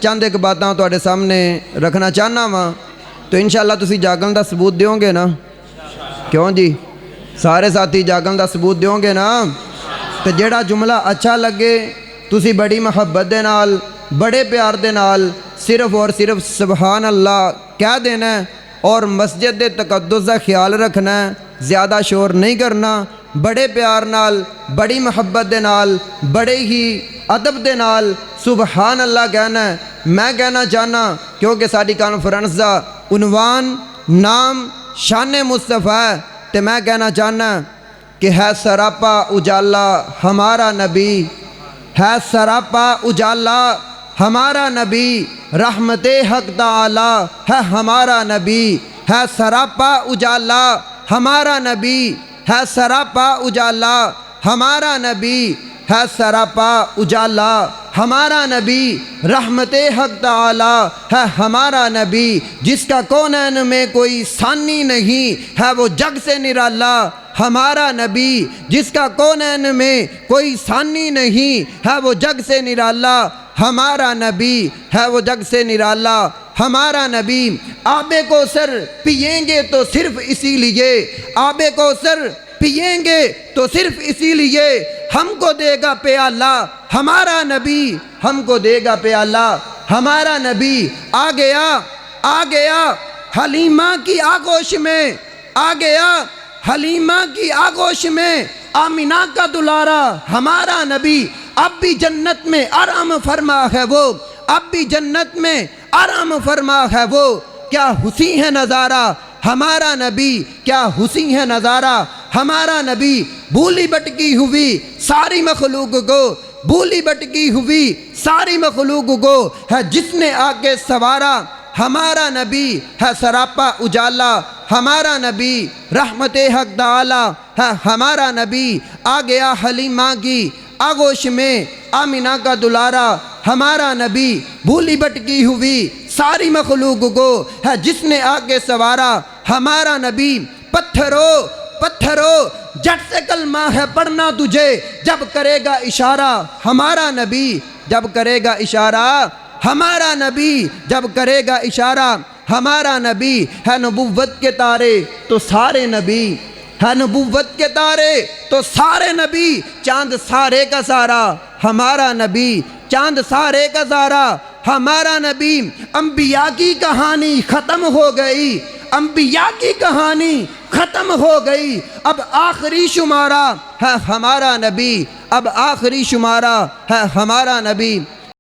चंद एक बातां तुहाडे सामने रखना चाहना वा, तो इंशाअल्लाह तुसी जागण दा सबूत दोगे ना? क्यों जी, सारे साथी जागण दा सबूत दोगे ना? तो जेड़ा जुमला अच्छा लगे तुसी बड़ी मुहब्बत दे नाल, बड़े प्यार दे नाल सिर्फ और सिर्फ सुबहान अल्लाह कह देना है और मस्जिद दे तकद्दुस दा ख्याल रखना है, ज़्यादा शोर नहीं करना। बड़े प्यार नाल, बड़ी मुहब्बत दे नाल, बड़े ही अदब दे नाल सुबहान अल्लाह कहना है। मैं कहना चाहना क्योंकि साडी कॉन्फ्रेंस का उनवान नाम शान मुस्तफ़ा है, तो मैं कहना चाहना कि है सरापा उजाला हमारा नबी, है सरापा उजाला हमारा नबी, रहमते हक ताला है हमारा नबी, है सरापा उजाला हमारा नबी, है सरापा उजाला हमारा नबी, है सरापा उजाला हमारा नबी, रहमते हक ताला है हमारा नबी, जिसका कौनैन में कोई सानी नहीं है वो जग से निराला हमारा नबी, जिसका कौनैन में कोई सानी नहीं है वो जग से निराला हमारा नबी, है वो जग से निराला हमारा नबी। आबे कौसर पिएंगे तो सिर्फ इसीलिए, आबे कौसर पिएंगे तो सिर्फ इसीलिए, हमको देगा प्याला हमारा नबी, हमको देगा प्याला हमारा नबी। आ गया हलीमा की आगोश में, आ गया हलीमा की आगोश में, आमिना का दुलारा हमारा नबी। अब भी जन्नत में आराम फरमा है वो, अब भी जन्नत में आराम फरमा है वो। क्या हुसी है नज़ारा हमारा नबी, क्या हुसी है नज़ारा हमारा नबी। भूली भटकी हुई सारी मखलूक को, भूली भटकी हुई सारी मखलूक को है जिसने आगे सवारा हमारा नबी, है सरापा उजाला हमारा नबी, रहमते हक ताला है हमारा नबी। आ गया हलीमा की आगोश में, आमिना का दुलारा हमारा नबी। भूली भटकी हुई सारी मखलूक को है जिसने आगे सवारा हमारा नबी। पत्थरों पत्थरों जट से कलमा है पढ़ना तुझे, जब करेगा इशारा हमारा नबी, जब करेगा इशारा हमारा नबी, जब करेगा इशारा हमारा नबी। है नबुव्वत के तारे तो सारे नबी, है नबुव्वत के तारे तो सारे नबी। चांद सारे का सारा हमारा नबी, चांद सारे का सारा हमारा नबी। अंबिया की कहानी ख़त्म हो गई, अंबिया की कहानी ख़त्म हो गई। अब आखिरी शुमारा है हमारा नबी, अब आखिरी शुमारा है हमारा नबी।